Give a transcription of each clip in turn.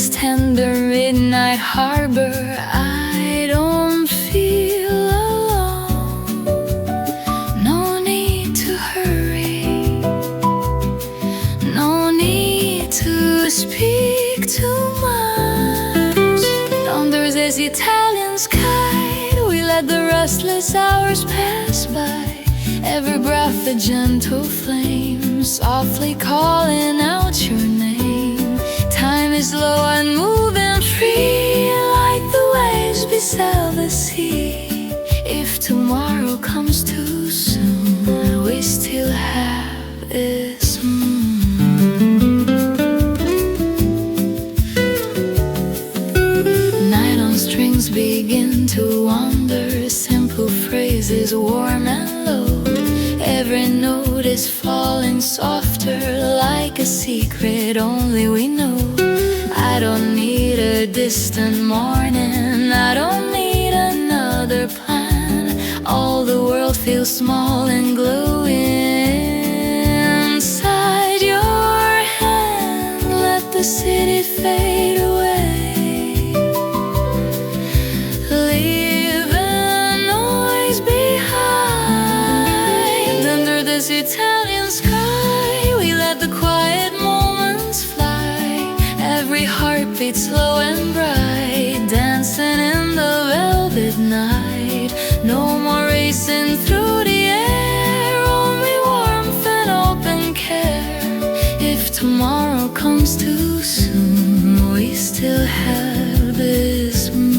this tender midnight harbor, I don't feel alone. No need to hurry, no need to speak too much. Under this Italian sky, we let the restless hours pass by. Every breath a gentle flame, softly calling out your name. Time is slow and moving free, like the waves beside the sea. If tomorrow comes too soon, we still have this moon. Night on strings begin to wander, simple phrases warm and low. Every note is falling softer, like a secret only we know. I don't need a distant morning, I don't need another plan. All the world feels small and glowing inside your hand. Let the city fade away, leave the noise behind. Under this Italian sky, we let the quiet moments fly. Every heartbeat slow and bright, dancing in the velvet night. No more racing through the air, only warmth and open care. If tomorrow comes too soon, we still have this moon.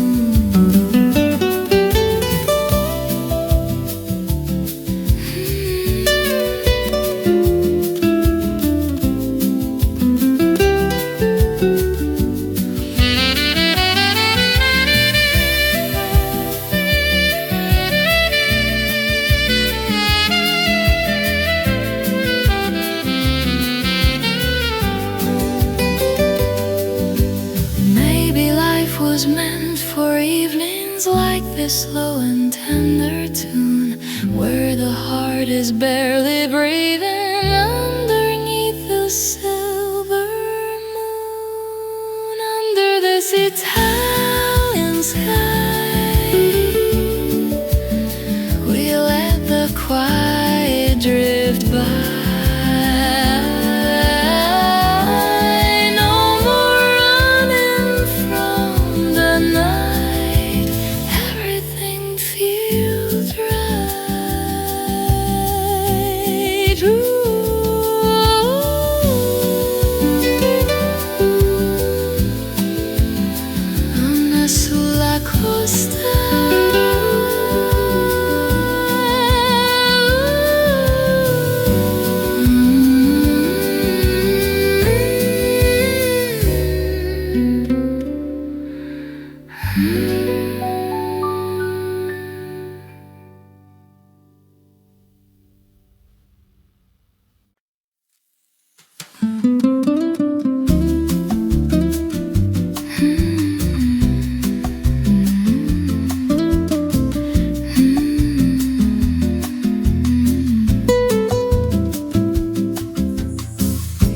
Was meant for evenings like this slow and tender tune, where the heart is barely breathing underneath the silver moon. Under this Italian sky, we let the quiet drift by.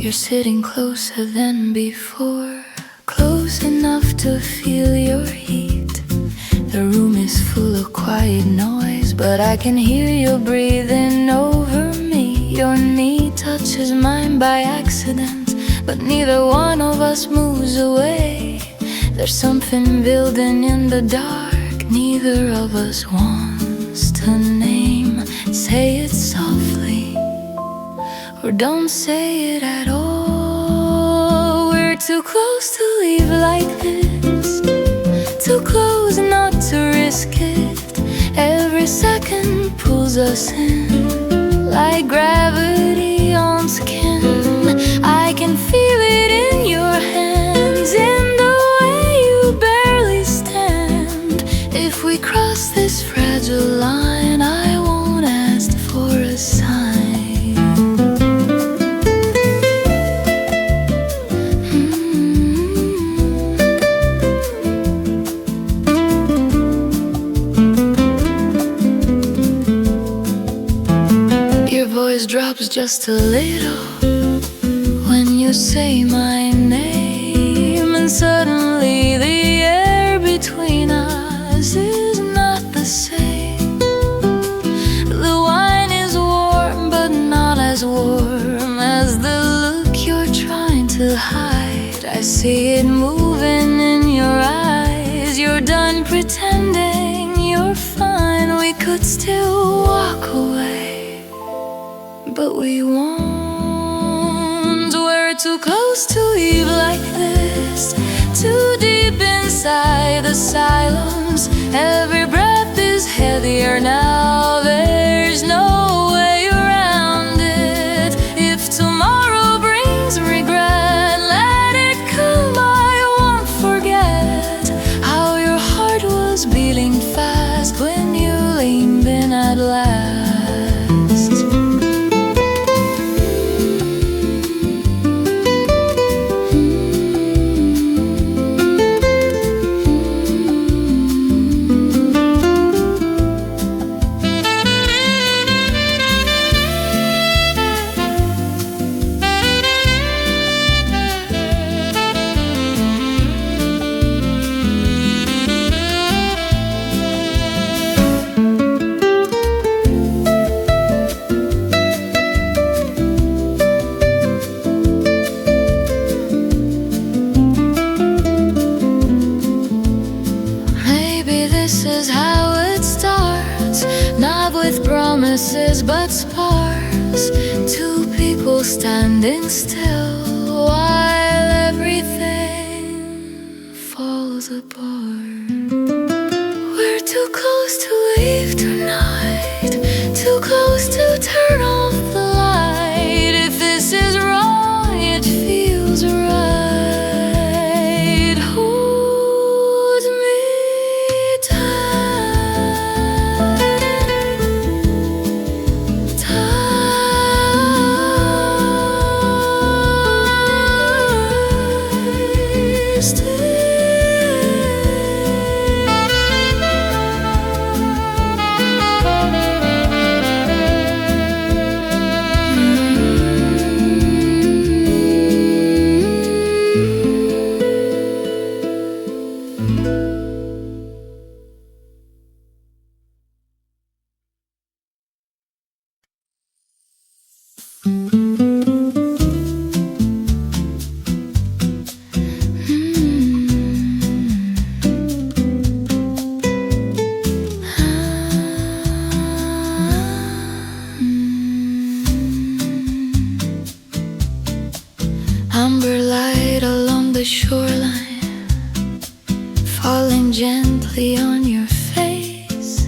You're sitting closer than before, close enough to feel your heat. The room is full of quiet noise, but I can hear you breathing over me. Your knee touches mine by accident, but neither one of us moves away. There's something building in the dark, neither of us wants to name. Say it softly, or don't say it at all. We're too close to leave like this, too close not to risk it. Every second pulls us in, like gravity on skin. I can feel it in your hands, in the way you barely stand. If we cross this fragile line, I won't ask for a sign. Drops just a little when you say my name, and suddenly the air between us is not the same. The wine is warm, but not as warm as the look you're trying to hide. I see it moving in your eyes. You're done pretending you're fine. We could still walk away, but we won't. We're too close to leave like this, too deep inside the silence. Every breath is heavier now. There's no way around it. If tomorrow brings regret, let it come. I won't forget how your heart was beating fast when you leaned in at last. This is how it starts, not with promises but sparks. Two people standing still while everything falls apart. We're too close to leave tonight, too close to turn off the light. If this is wrong, it feels right. Amber light along the shoreline, falling gently on your face.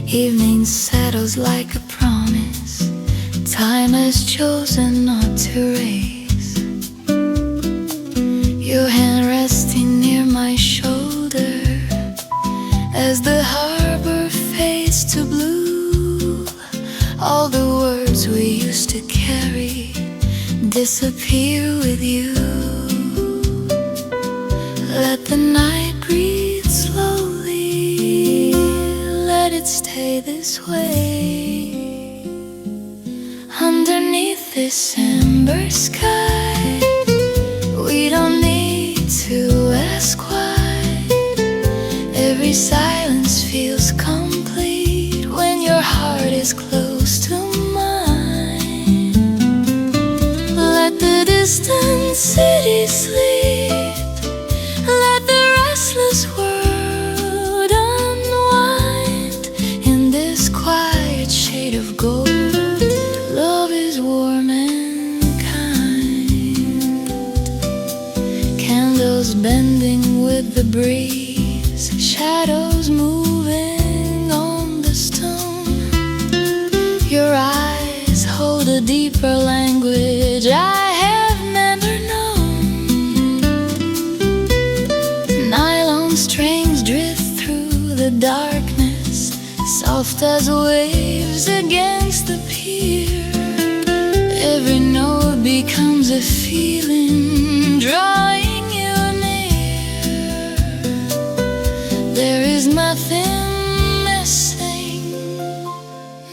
Evening settles like a promise time has chosen not to raise. Your hand resting near my shoulder as the harbor fades to blue. All the words we used to carry disappear with you. Let the night breathe slowly, let it stay this way. Underneath this amber sky, we don't need to ask why. Every silence feels complete when your heart is close to mine. Let the distant city sleep, let the restless world unwind. In this quiet shade of gold, love is warm and kind. Candles bending with the breeze, shadows moving on the stone. Your eyes hold a deeper language I have never known. Nylon strings drift through the darkness, soft as waves against the pier. Every note becomes a feeling, drawing you near. There is nothing missing,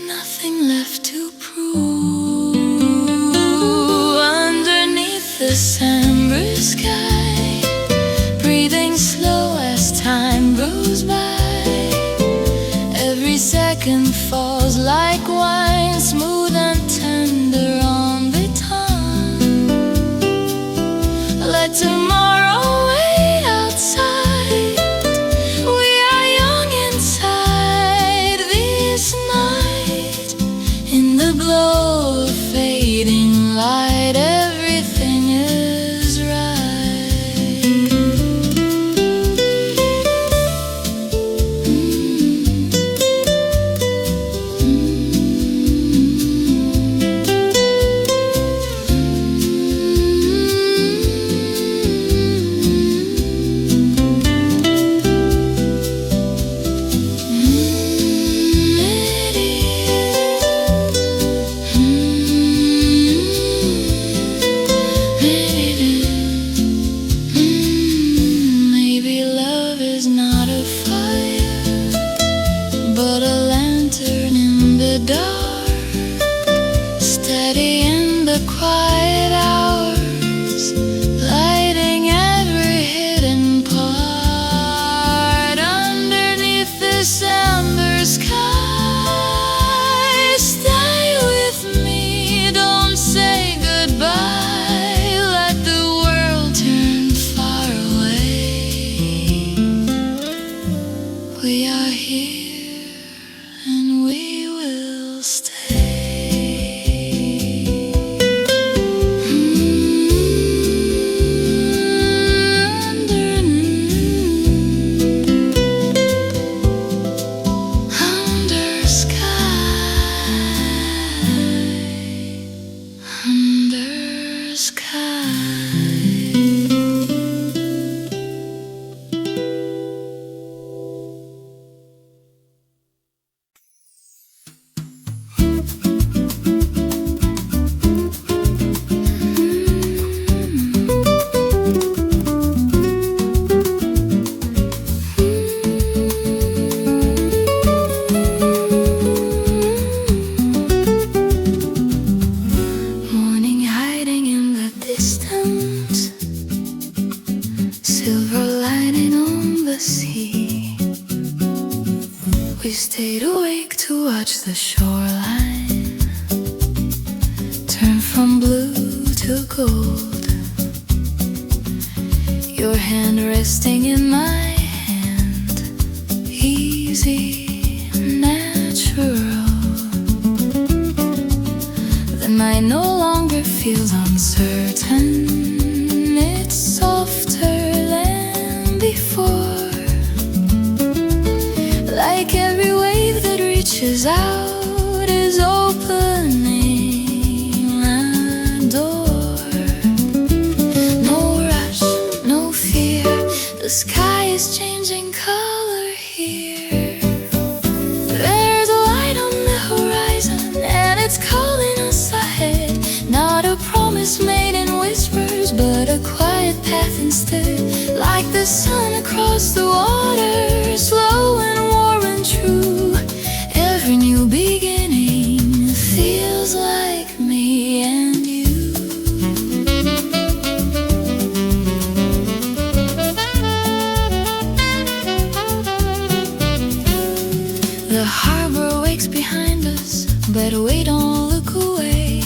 nothing left to prove. Underneath this amber sky, tomorrow wait outside. We are young inside this night. In the glow of fading light, everything is right. Maybe love is not a fire, but a lantern in the dark, steady in the quiet hours, lighting every hidden part. Underneath this amber sky, stay with me, don't say goodbye. Let the world turn far away. We are here and we will stay. Under sky. Morning hiding in the distance, silver lining on the sea. We stayed awake to watch the shoreline turn from blue to gold. Your hand resting in my hand, easy, natural. The night no longer feels uncertain. It's softer than before, like every wave that reaches out is opening a door. No rush, no fear, the sky is changing color here. There's a light on the horizon and it's calling us ahead. Not a promise made in whispers, but a quiet path instead. Like the sun across the water, slow and warm and true. Every new beginning feels like me and you. The harbor wakes behind us, but we don't look away.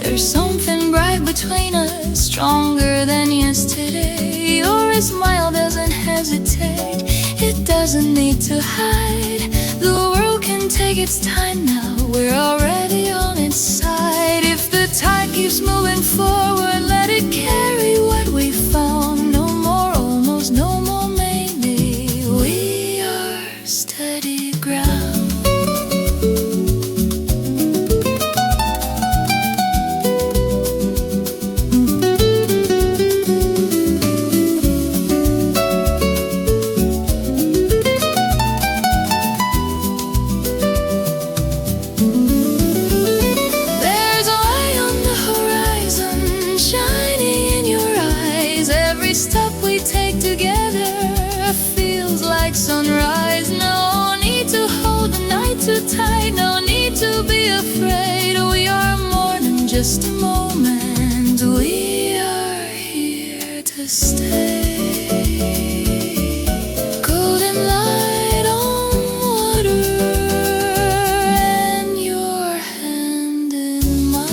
There's something bright between us, stronger than yesterday. Your smile doesn't hesitate, it doesn't need to hide. The world can take its time now, we're already on its side. If the tide keeps moving forward, let it carry what we found. No more almost, no more maybe, we are steady ground. Sunrise, no need to hold the night too tight, no need to be afraid. We are more than just a moment, we are here to stay. Golden light on water and your hand in mine.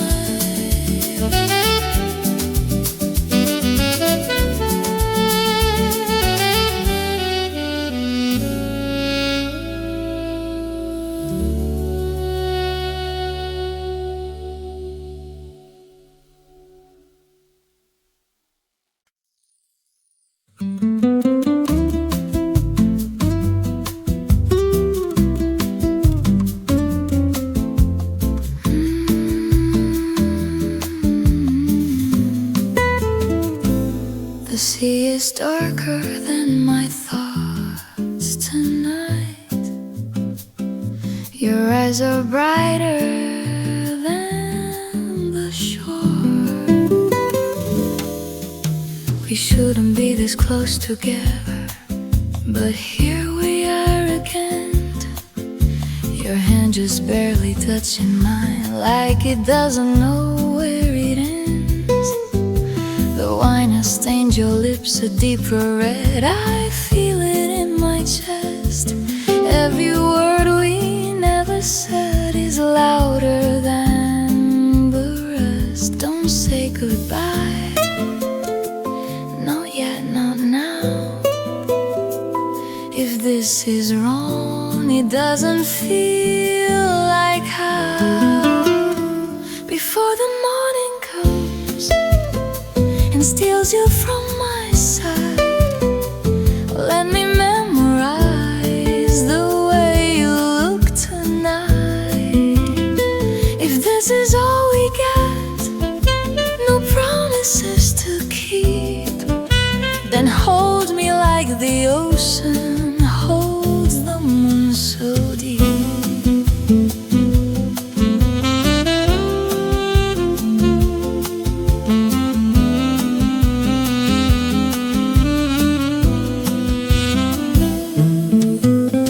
The sea is darker than my thoughts tonight. Your eyes are brighter than the shore. We shouldn't be this close together, but here we are again. Your hand just barely touching mine, like it doesn't know where it ends. The wine has stained your lips a deeper red. I feel it in my chest. Every word we never said is louder than the rest. Don't say goodbye, not yet, not now. If this is wrong, it doesn't feel like how. Before the morning comes and steals you from my side, let me memorize the way you look tonight. If this is all we get, no promises to keep, then hold me like the ocean holds the moon so deep.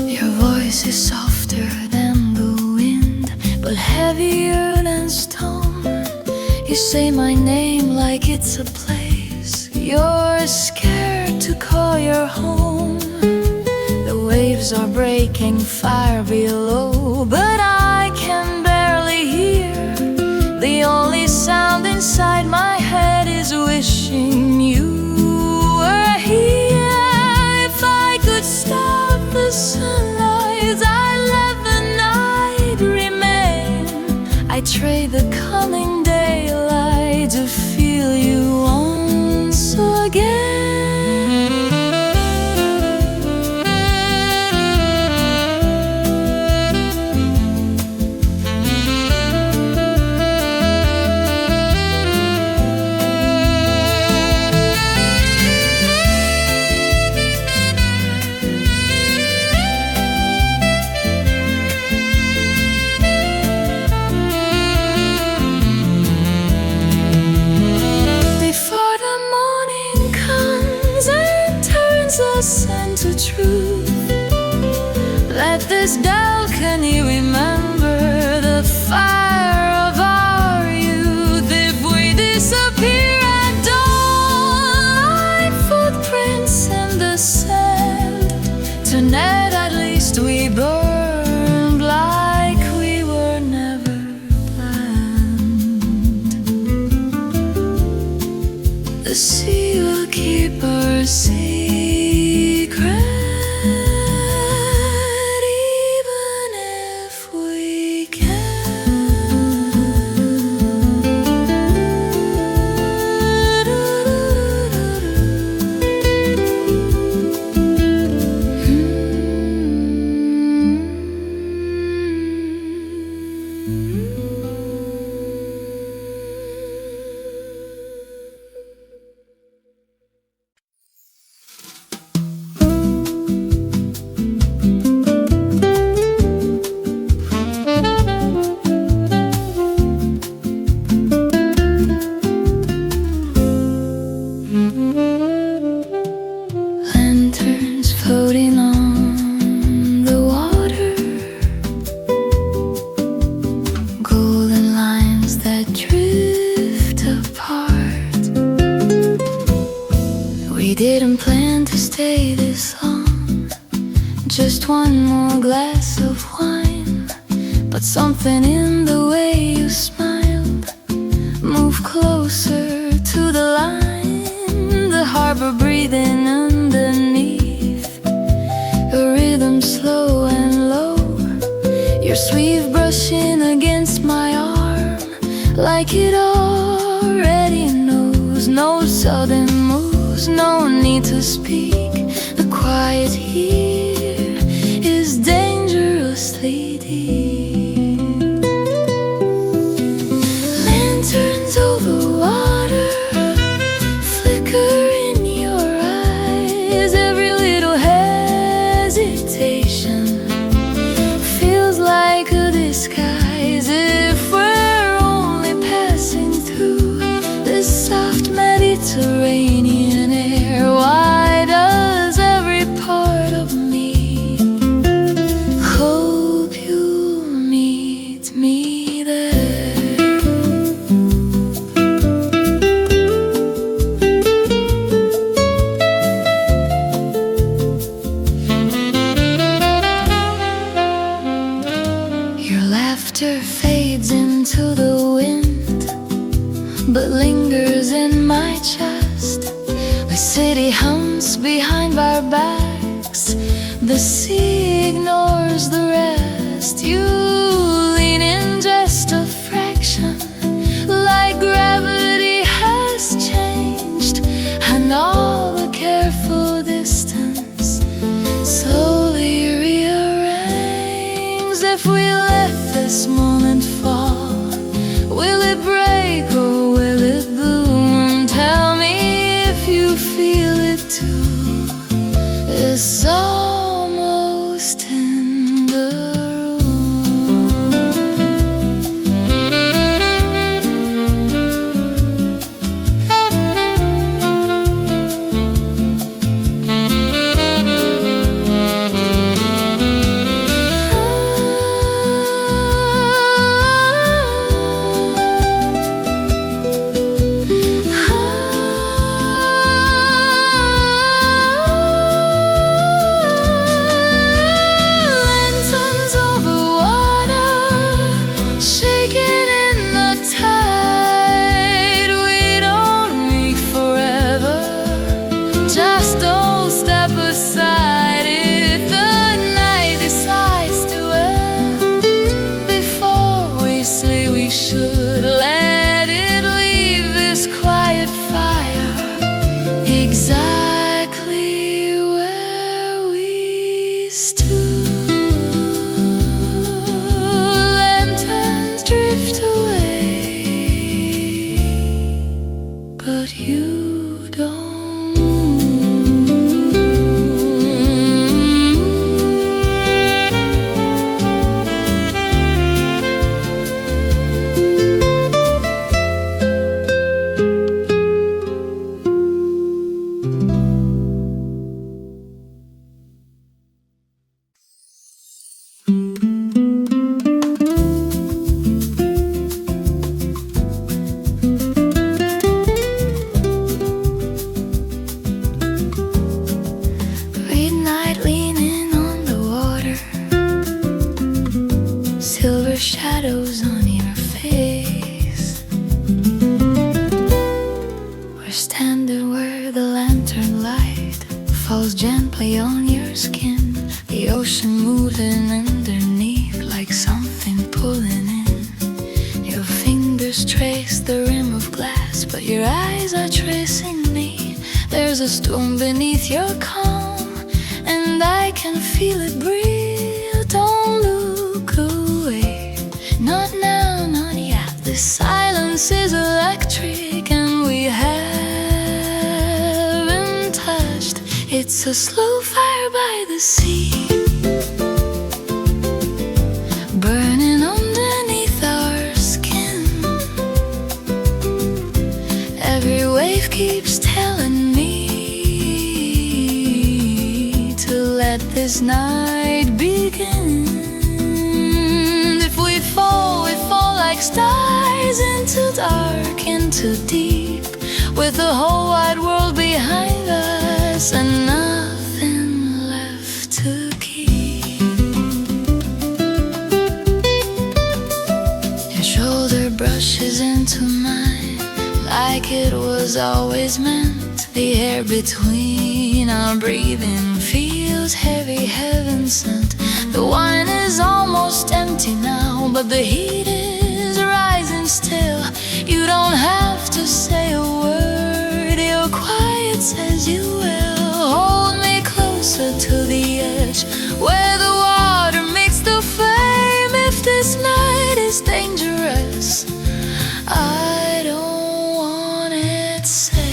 Your voice is softer than the wind, but heavier than stone. You say my name like it's a place you're scared to call your home. The waves are breaking fire below, but I can barely hear. The only sound inside my head is wishing you were here. If I could stop the sunrise, I'd let the night remain. I'd trade the coming daylight to feel you once again. Into truth, let this balcony remember the fire of our youth. If we disappear at dawn, like footprints in the sand, tonight at least we burned like we were never planned. The sea will keep our secret. Didn't plan to stay this long, just one more glass of wine. But something in the way you smiled moved closer to the line. The harbor breathing underneath, a rhythm slow and low. Your sleeve brushing against my arm, like it already knows. No sudden moves, no need to speak. The quiet here is dangerously deep. Lanterns over water flicker in your The city hums behind our backs, the sea ignores the rest. You lean in just a fraction, like gravity has changed, and all the careful distance slowly rearranges. If we let this moment fall, will it break or will it bloom? Tell me if you feel it too. It's almost in the exactly where we stood. Lanterns drift away, but you don't. Silver shadows on your face. We're standing where the lantern light falls gently on your skin. The ocean moving underneath like something pulling in. Your fingers trace the rim of glass, but your eyes are tracing me. There's a storm beneath your calm, and I can feel it breathe. Don't look away, not now, not yet. This silence is electric, and we haven't touched. It's a slow fire by the sea, burning underneath our skin. Every wave keeps telling me to let this night begin. If we fall like stars into dark, into deep, with the whole wide world behind us and nothing left to keep. Your shoulder brushes into mine like it was always meant. The air between our breathing feels heavy, heaven sent. The wine is almost empty now, but the heat is rising still. You don't have to say a word, your quiet says you will. Hold me closer to the edge, where the water makes the flame. If this night is dangerous, I don't want it safe.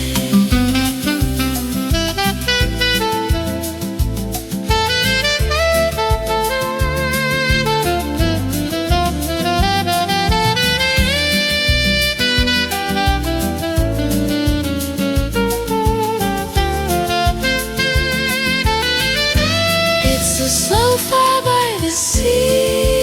It's a slow fire by the sea,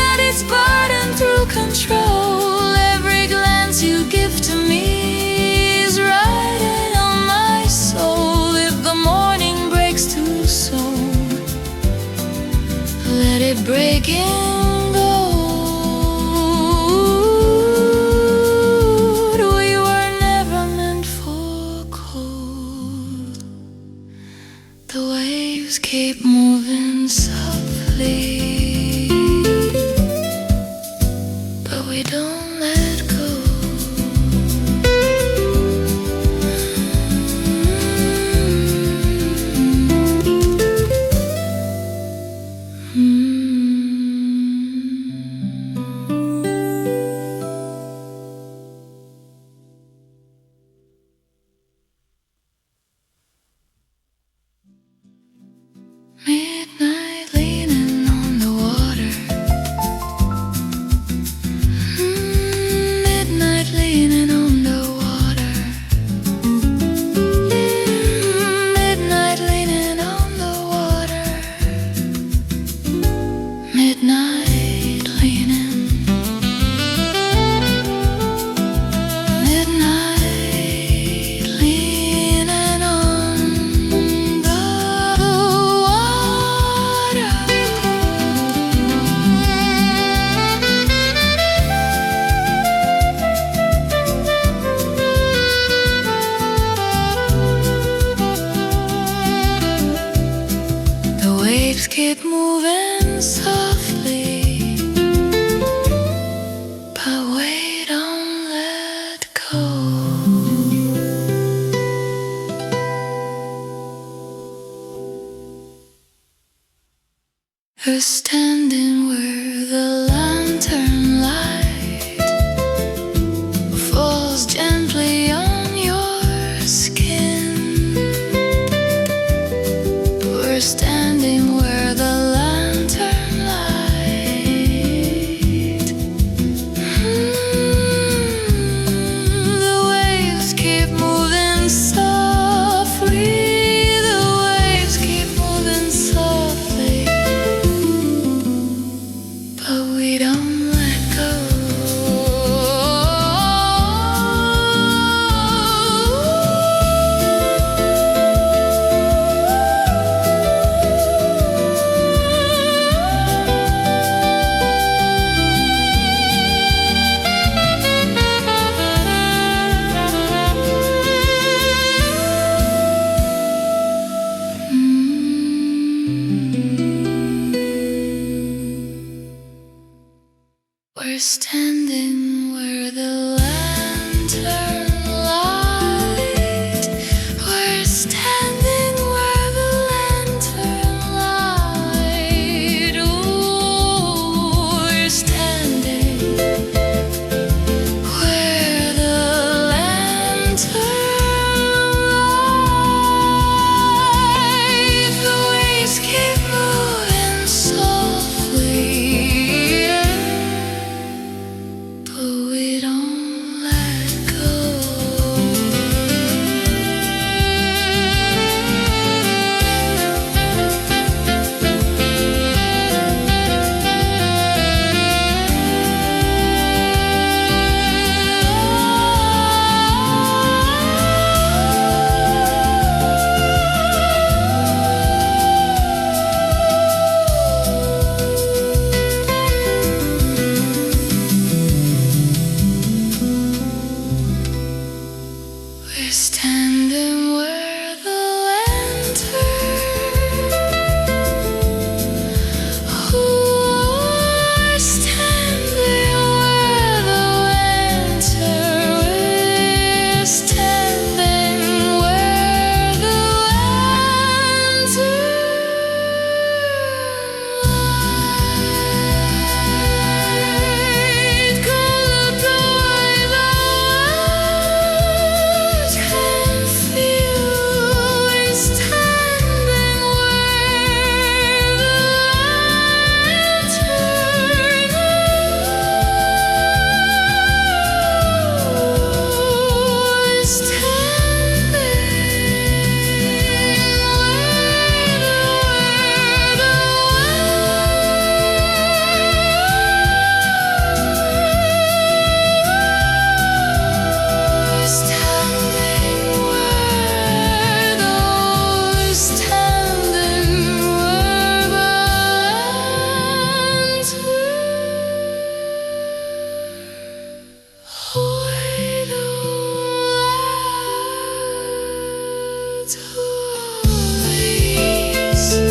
and it's burning through control. Every glance you give to me is riding on my soul. If the morning breaks too soon, let it break in gold. We were never meant for cold. waves keep moving softly, but we don't let go. Midnight leaning on the water. Midnight leaning on the water. Midnight leaning on the water. Midnight leaning. Midnight leaning on the water. The waves keep moving softly, but we don't let go. We're standing where the lantern light falls gently on your skin. We're standing where the lantern light. The waves keep moving softly. The waves keep moving softly, but we don't let go. We're standing where the lantern light. We're standing where the lantern light. Ooh, we're standing where the lantern light. The waves keep moving softly, but we don't let go. We're standing where the lantern. We're standing where the lantern. We're standing where the lantern light. Cold away the words can feel. We're standing where the lantern we're standing always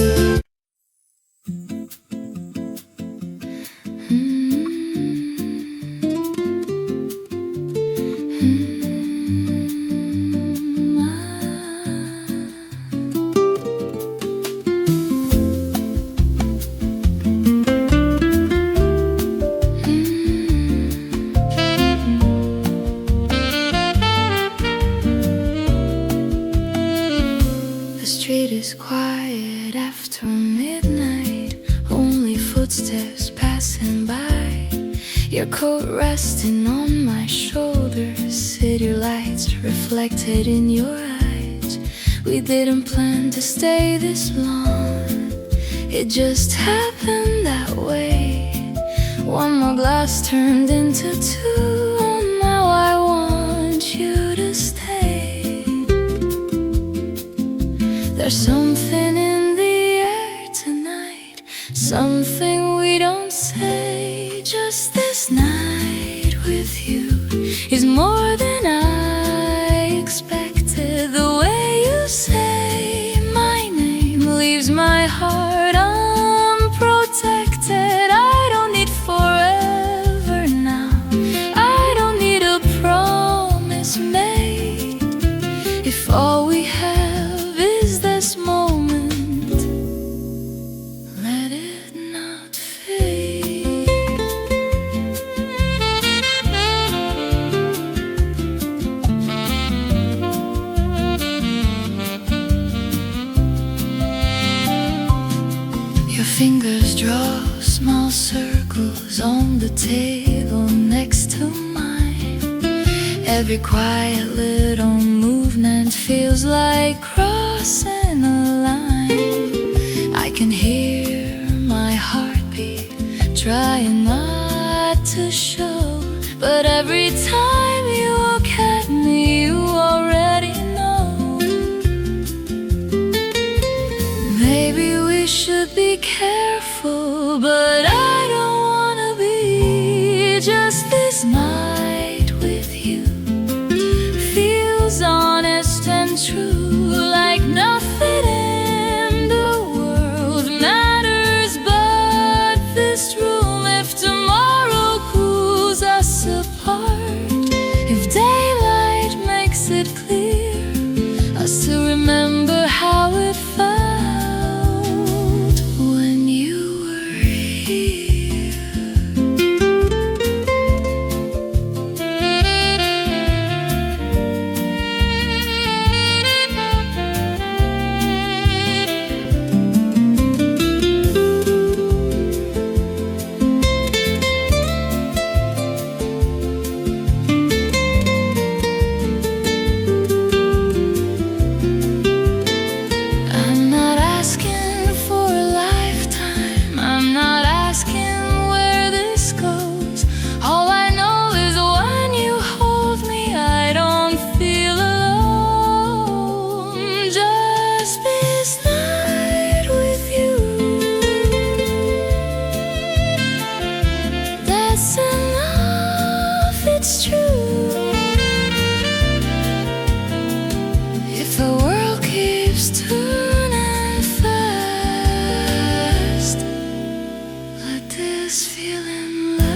The street is quiet after midnight, only footsteps passing by. Your coat resting on my shoulders, city lights reflected in your eyes. We didn't plan to stay this long, it just happened that way. One more glass turned into two, and now I want you to stay. There's something in the air tonight, something we don't say. Just this night with you is more than I expected. The way you say my name leaves my heart unprotected. I don't need forever now, I don't need a promise made. If all we have is this moment, let it not fade. Your fingers draw small circles on the table next to mine. Every quiet little movement feels like crossing a line. I can hear my heartbeat, trying not to show, but every time you look at me, you already know. Maybe we should be careful, but I don't wanna be. Just this night with you feels honest and true, like nothing in the world matters but this room. If tomorrow pulls us apart, if daylight makes it clear, I still remember how it felt when you were here. I'm not asking for a lifetime, I'm not asking where this goes. All I know is when you hold me, I don't feel alone. Just this night with you, that's enough, it's true. If the world keeps turning fast, let this feeling last.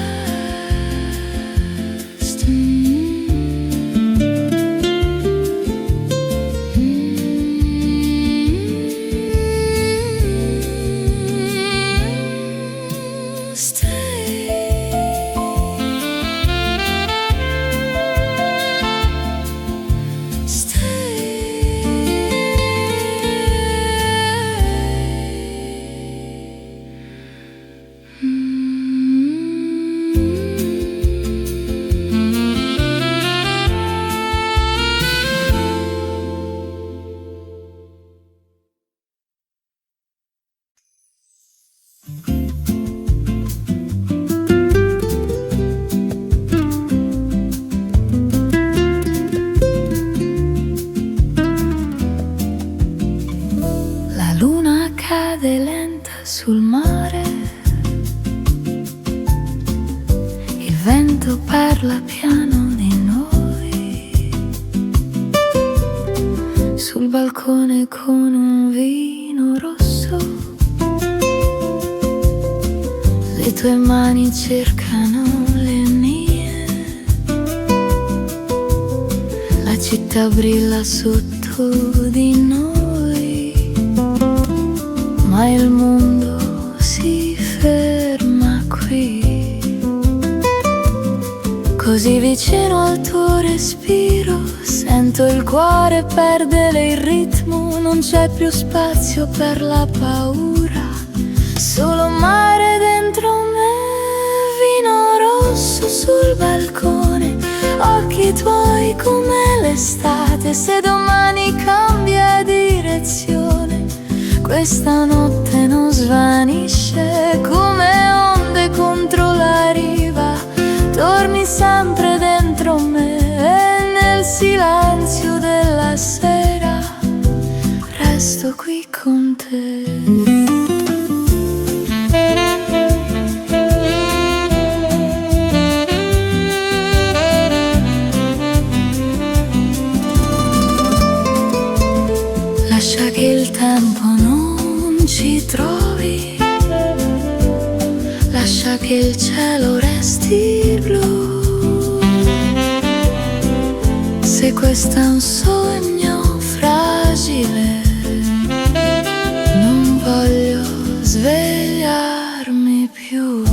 La luna cade lenta sul mare, il vento parla piano di noi. Sul balcone con un vino rosso, le tue mani cercano le mie. La città brilla sotto di noi, ma il mondo si ferma qui. Così vicino al tuo respiro, sento il cuore perdere il ritmo. non c'è più spazio per la paura, solo mare dentro me, vino rosso sul balcone, occhi tuoi come l'estate. Se domani cambia direzione, questa notte non svanisce, come onde contro la riva, torni sempre dentro me, e nel silenzio della sera resto qui con te. Lascia che il tempo non ci trovi, lascia che il cielo resti blu. Se questo è un sogno fragile, non voglio svegliarmi più.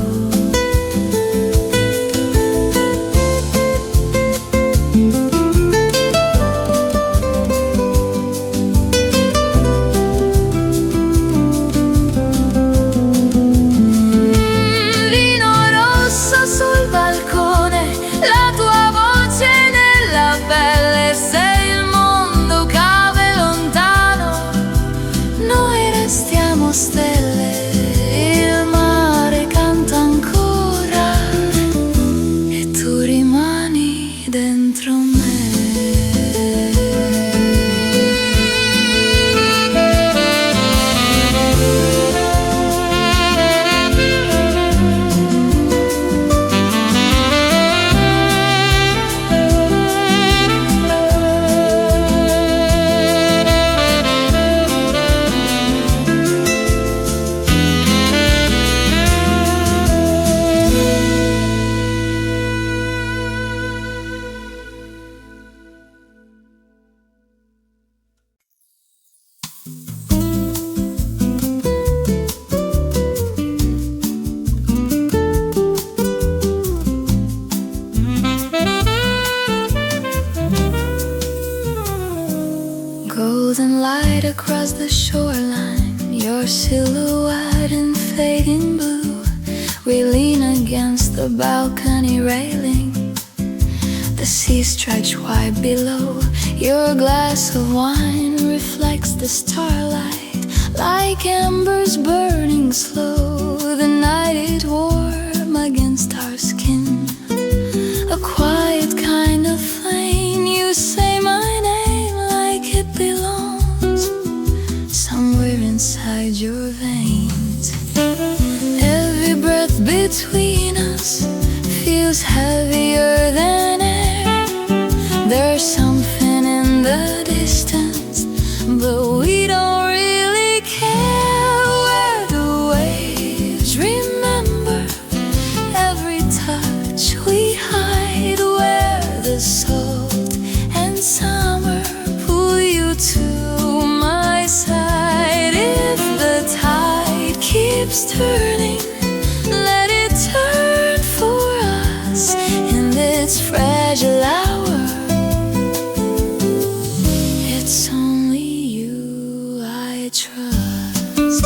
Golden light across the shoreline, your silhouette in fading blue. We lean against the balcony railing, the sea stretched wide below. Your glass of wine reflects the starlight, like embers burning slow. The night is warm against our skin, a quiet kind of flame. You say my name like it belongs somewhere inside your veins. Every breath between us feels heavier than air. There's something in the distance, but we don't really care. Where the waves remember every touch we hide, where the salt and summer pull you to my side. If the tide keeps turning, let it turn for us in this fragile hour. It's only you I trust.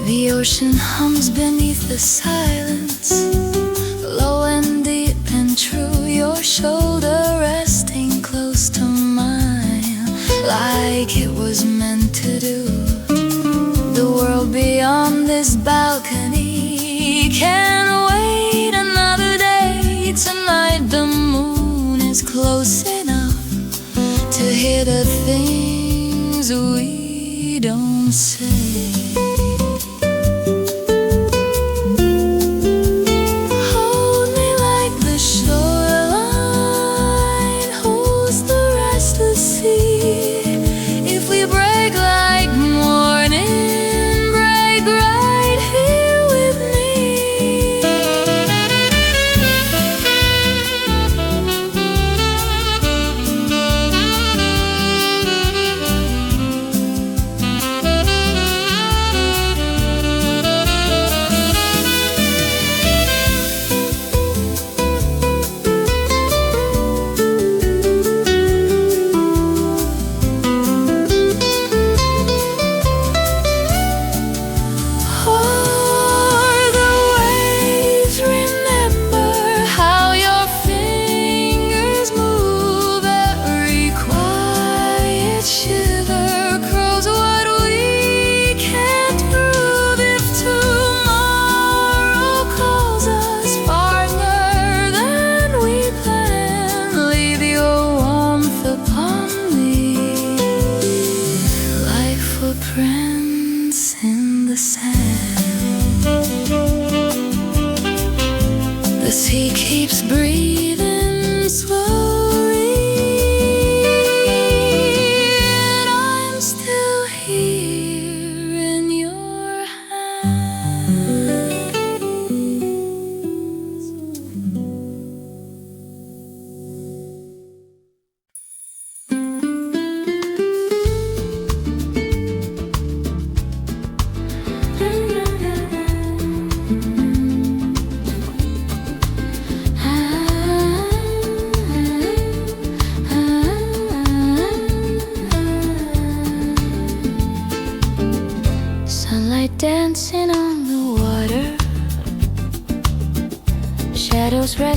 The ocean hums beneath the silence, low and deep and true. Your shoulder resting close to mine, like it was meant to do. The world beyond this balcony can't wait another day. Tonight the moon is close enough to hear the things we don't say. Hold me like the shoreline holds the restless sea. If we break like morning, break right here with me.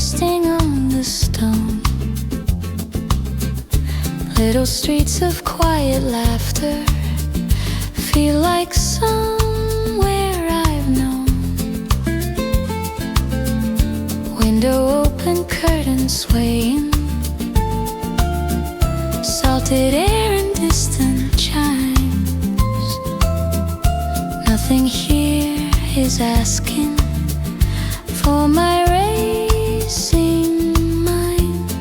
resting on the stone. Little streets of quiet laughter feel like somewhere I've known. Window open, curtains swaying, salted air and distant chimes. Nothing here is asking for my racing mind.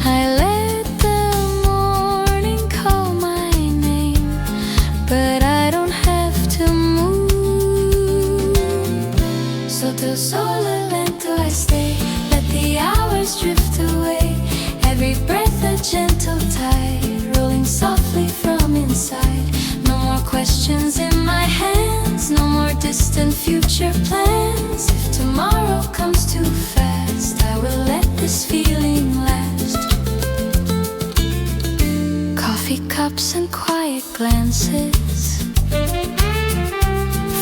I let the morning call my name, but I don't have to move. Sotto il sole lento I stay, let the hours drift away. Every breath a gentle tide, rolling softly from inside. No more questions in my hands, no more distant future plans. If tomorrow comes too fast, I will let this feeling last. Coffee cups and quiet glances,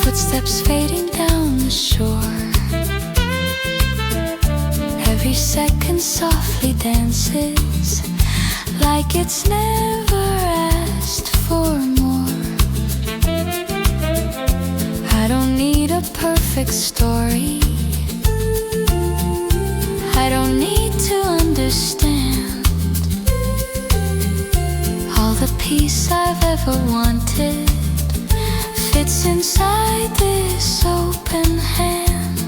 footsteps fading down the shore. Every second softly dances, like it's never asked for more. I don't need a perfect story, I don't need to understand. All the peace I've ever wanted fits inside this open hand.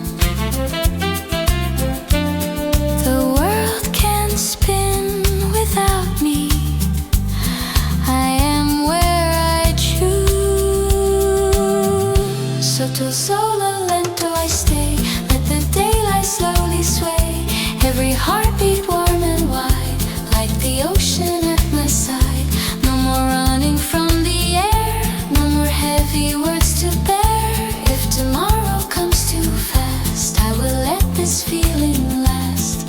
The world can spin without me, I am where I choose. Sotto il sole lento I stay, let the daylight slowly sway. Every heartbeat warm and wide, like the ocean at my side. No more running from the air, no more heavy words to bear. If tomorrow comes too fast, I will let this feeling last.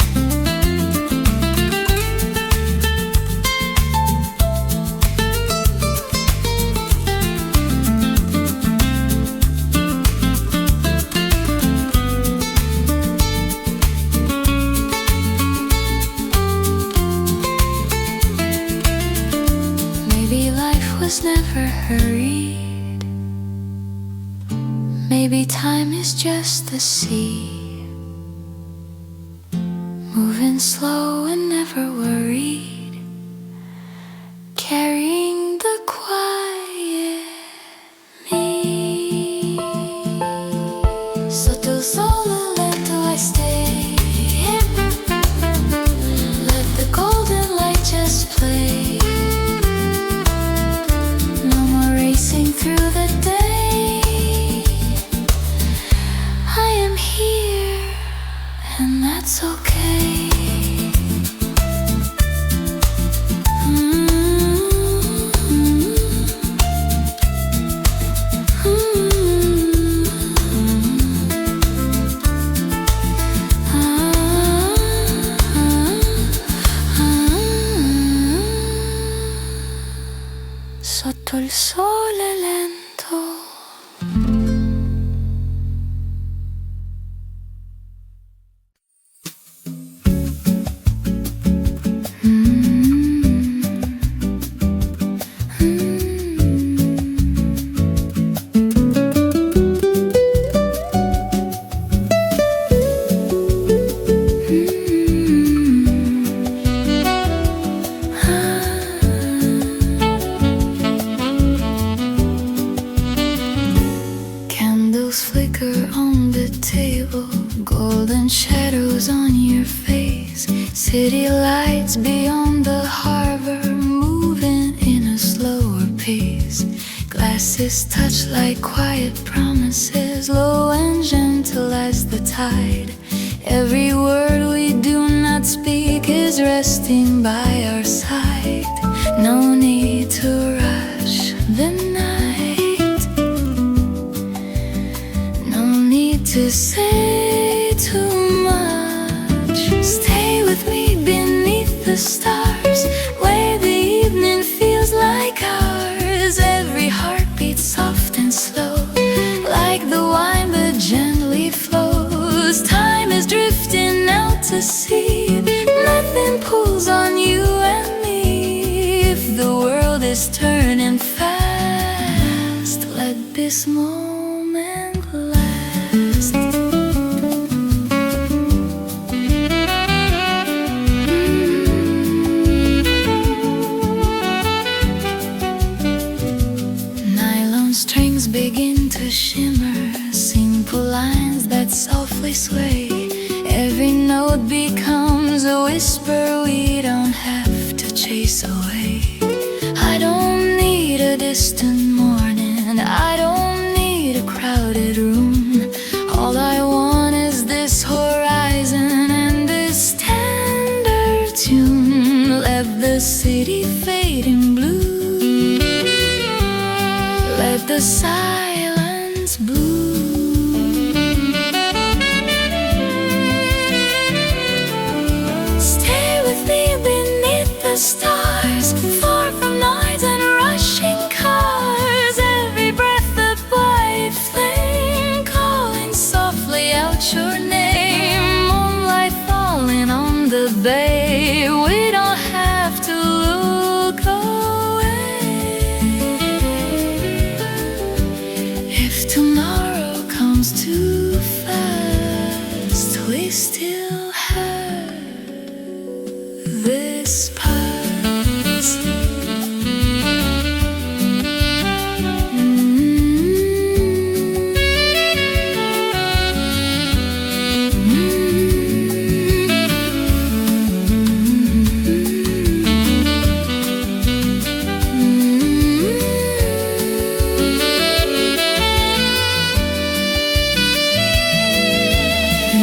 Maybe life was never hurried, maybe time is just the sea, moving slow and never worried, carrying the quiet me. Sotto il sole lento I stay, let the golden light just play. No more racing through the day, I am here and that's okay. Sotto il sole lento. Flicker on the table, golden shadows on your face. City lights beyond the harbor, moving in a slower pace. Glasses touch like quiet promises, low and gentle as the tide. Every word we do not speak is resting by our side. No need to rush the night, to say too much. Stay with me beneath the stars, where the evening feels like ours. Every heartbeat soft and slow, like the wine that gently flows. this moment last. Nylon strings begin to shimmer, simple lines that softly sway. Every note becomes a whisper we don't have to chase away. I don't need a distant morning, I don't need a crowded room. All I want is this horizon and this tender tune. Let the city fade in blue, let the silence bloom. Stay with me beneath the stars, far from noise and rushing cars. Every breath a white flame, calling softly out your name. Moonlight falling on the bay, we don't have to look away. If tomorrow comes too fast, we still have this past.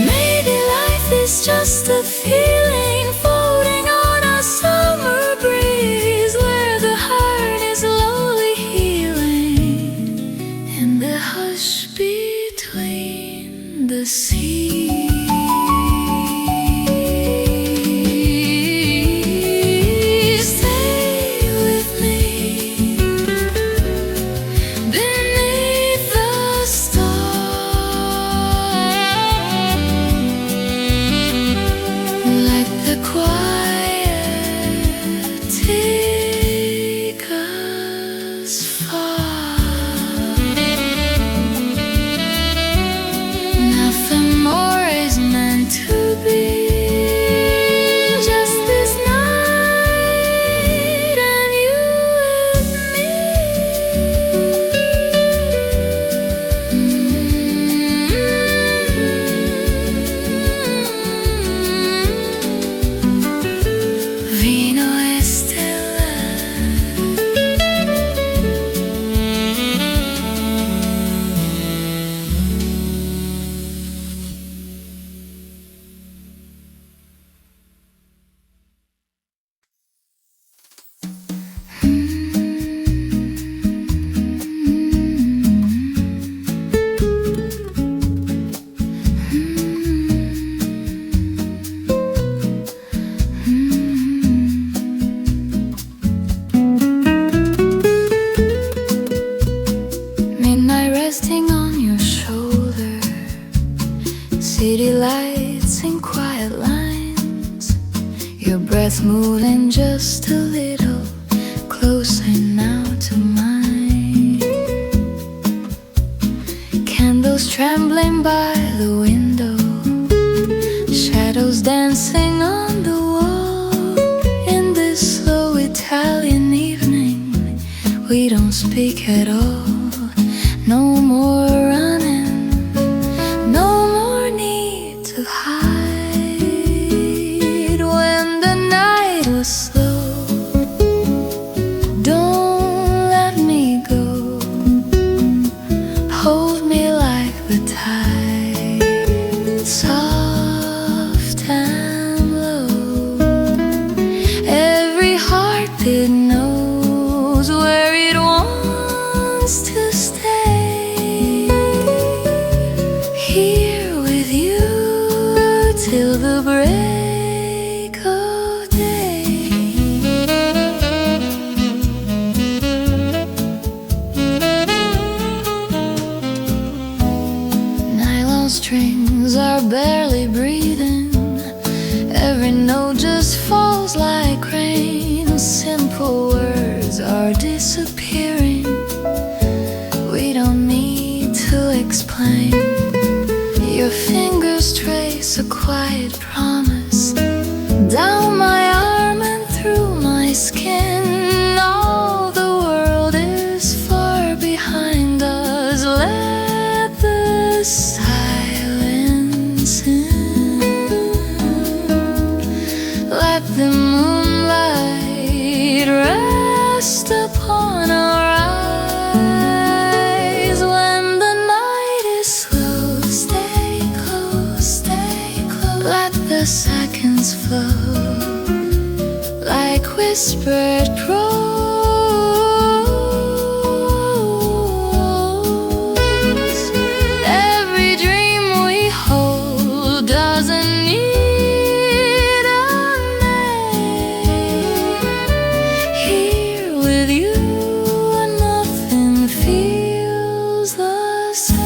Maybe life is just a feeling floating on a summer breeze, where the heart is slowly healing in the hush between the seas. Stay with me beneath the stars. Let the quiet take us far. Nothing more is meant to be, just this night and you and me. Vino Estella. Midnight resting on your shoulder, city lights and quiet lines, your breath moving just a little closer now to mine. Candles trembling by the window, shadows dancing on the wall. In this slow Italian evening, we don't speak at all. No more running, no more need to hide. When the night was slow, don't let me go. Hold me like the tide, soft and low. Every heartbeat knows where it wants to stay. Here with you till the break of day. Nylon strings are barely breathing, every note just falls like rain. Simple words are disappearing, we don't need mine. Your fingers trace a quiet promise down my arm and through my skin. All the world is far behind us. Let the silence in. Let the moonlight rest upon our eyes. When the night is slow, stay close, stay close. Let the seconds flow like whispered prose. Every dream we hold doesn't need a name. Here with you, nothing feels the same.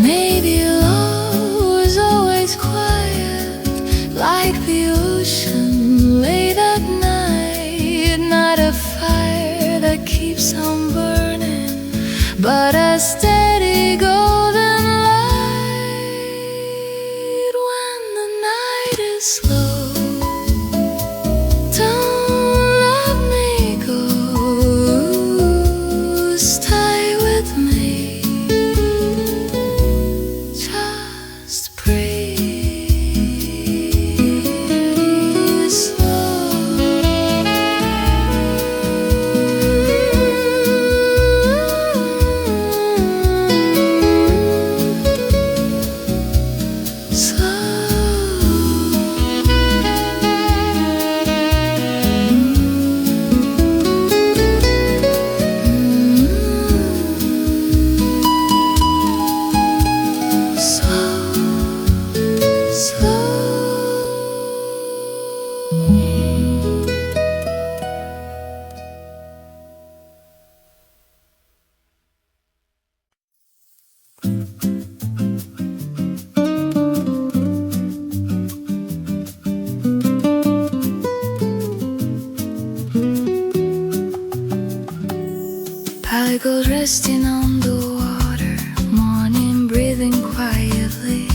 Maybe love was always quiet, like the ocean late at night. Not a fire that keeps on burning, but a steady golden light. When the night is slow, don't let me go. Stay with me. Just breathe slow. Particles resting on the water, morning breathing quietly.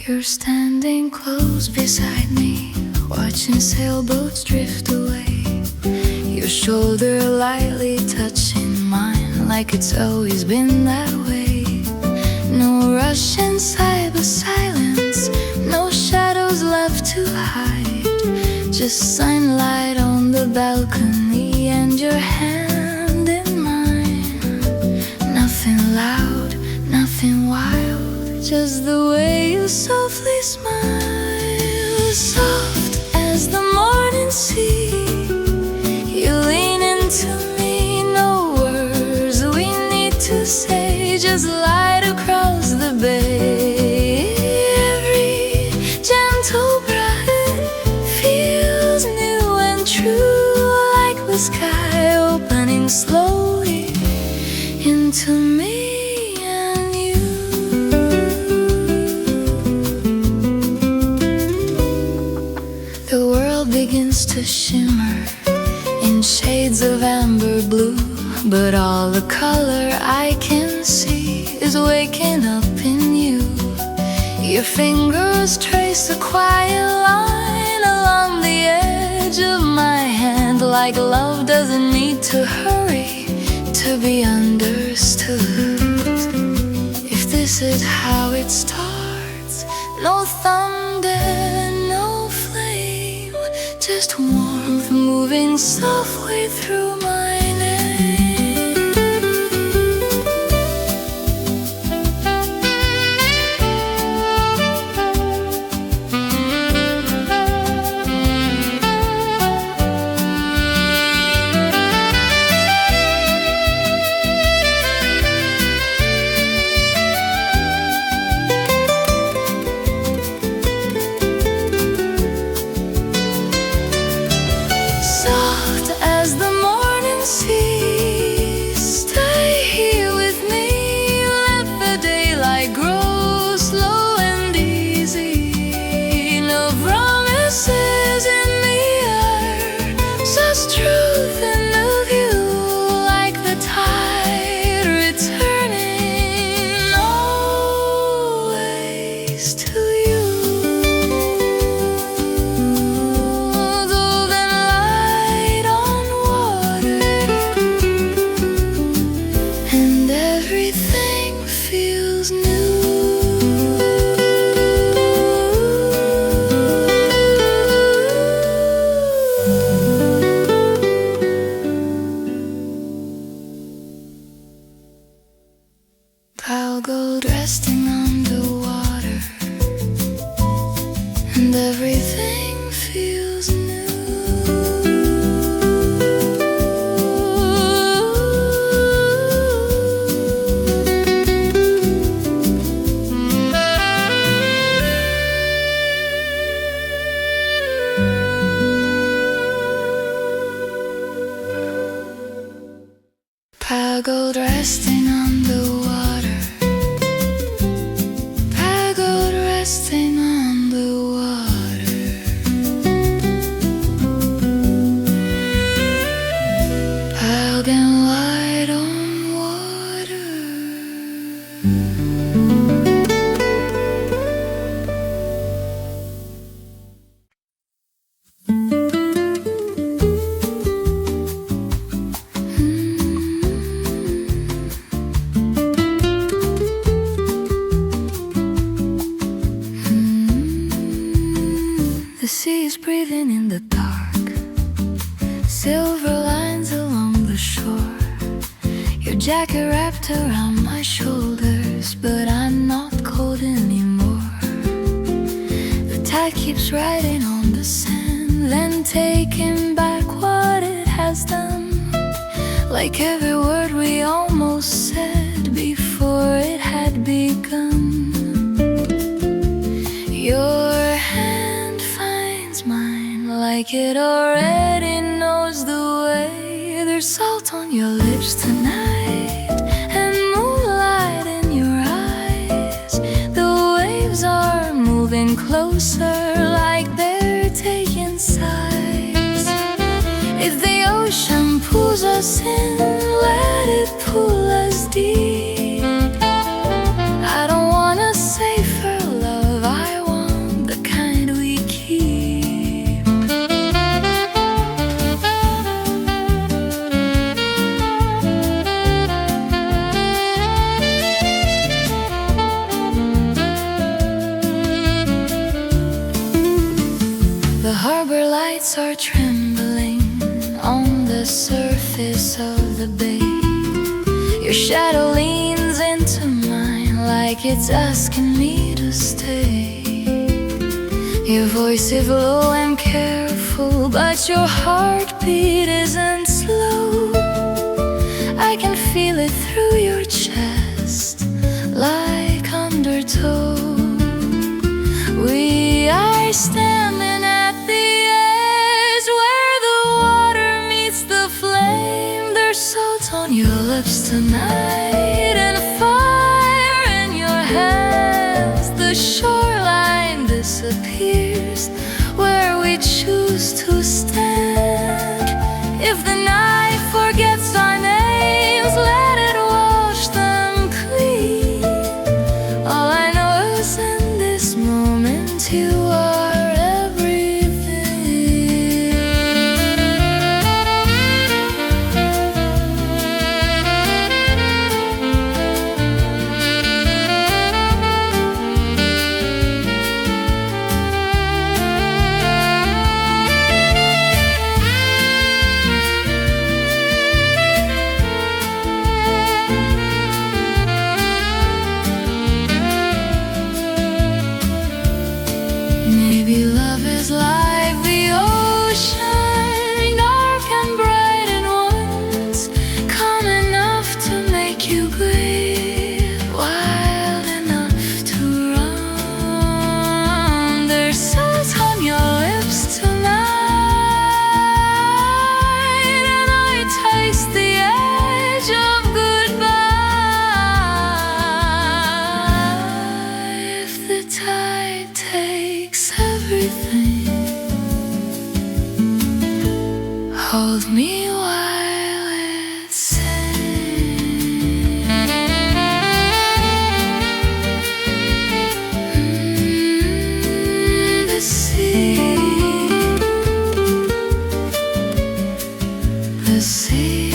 You're standing close beside me, watching sailboats drift away. Your shoulder lightly touching mine, like it's always been that way. No rush inside the silence, no shadows left to hide. Just sunlight on the balcony and your hand in mine. Nothing loud, nothing wild, just the way you softly smile. Soft as the morning sea, you lean into me. No words we need to say, just light across the bay. Every gentle breath feels new and true, like the sky opening slowly into me and you. The world begins to shimmer in shades of amber blue, but all the color I can see is waking up in you. Your fingers trace a quiet line along the edge of my hand, like love doesn't need to hurry to be understood. If this is how it starts, no thunder, no flame, just warmth moving softly through my name. everything feels new. Pale gold resting on the water, and everything feels new. Pale gold resting on the water, pale gold resting on the water. Pale and light on water. The sea is breathing in the dark, silver lines along the shore. Your jacket wrapped around my shoulders, but I'm not cold anymore. The tide keeps riding on the sand, then taking back what it has done. Like every word we almost said before it had begun. Your hand finds mine like it already knows the way. There's salt on your lips tonight and moonlight in your eyes. The waves are moving closer like they're taking sides. If the ocean pulls us in, let it pull us deep. I don't want a safer love, I want the kind we keep. The harbor lights are trembling on the surface of the bay. Your shadow leans into mine like it's asking me to stay. Your voice is low and careful, but your heartbeat isn't slow. I can feel it through your chest like undertow. We are standing at the edge where the water meets the flame. There's salt on your lips tonight and fire in your hands. The shoreline disappears where we choose to stand. If the night forgets our names, let it wash them clean. All I know is in this moment you are maybe love is like the ocean, dark and bright at once, calm enough to make you breathe, wild enough to run. There's salt on your lips tonight, and I taste the edge of goodbye. If the tide takes everything, hold me while it sings. The sea, the sea.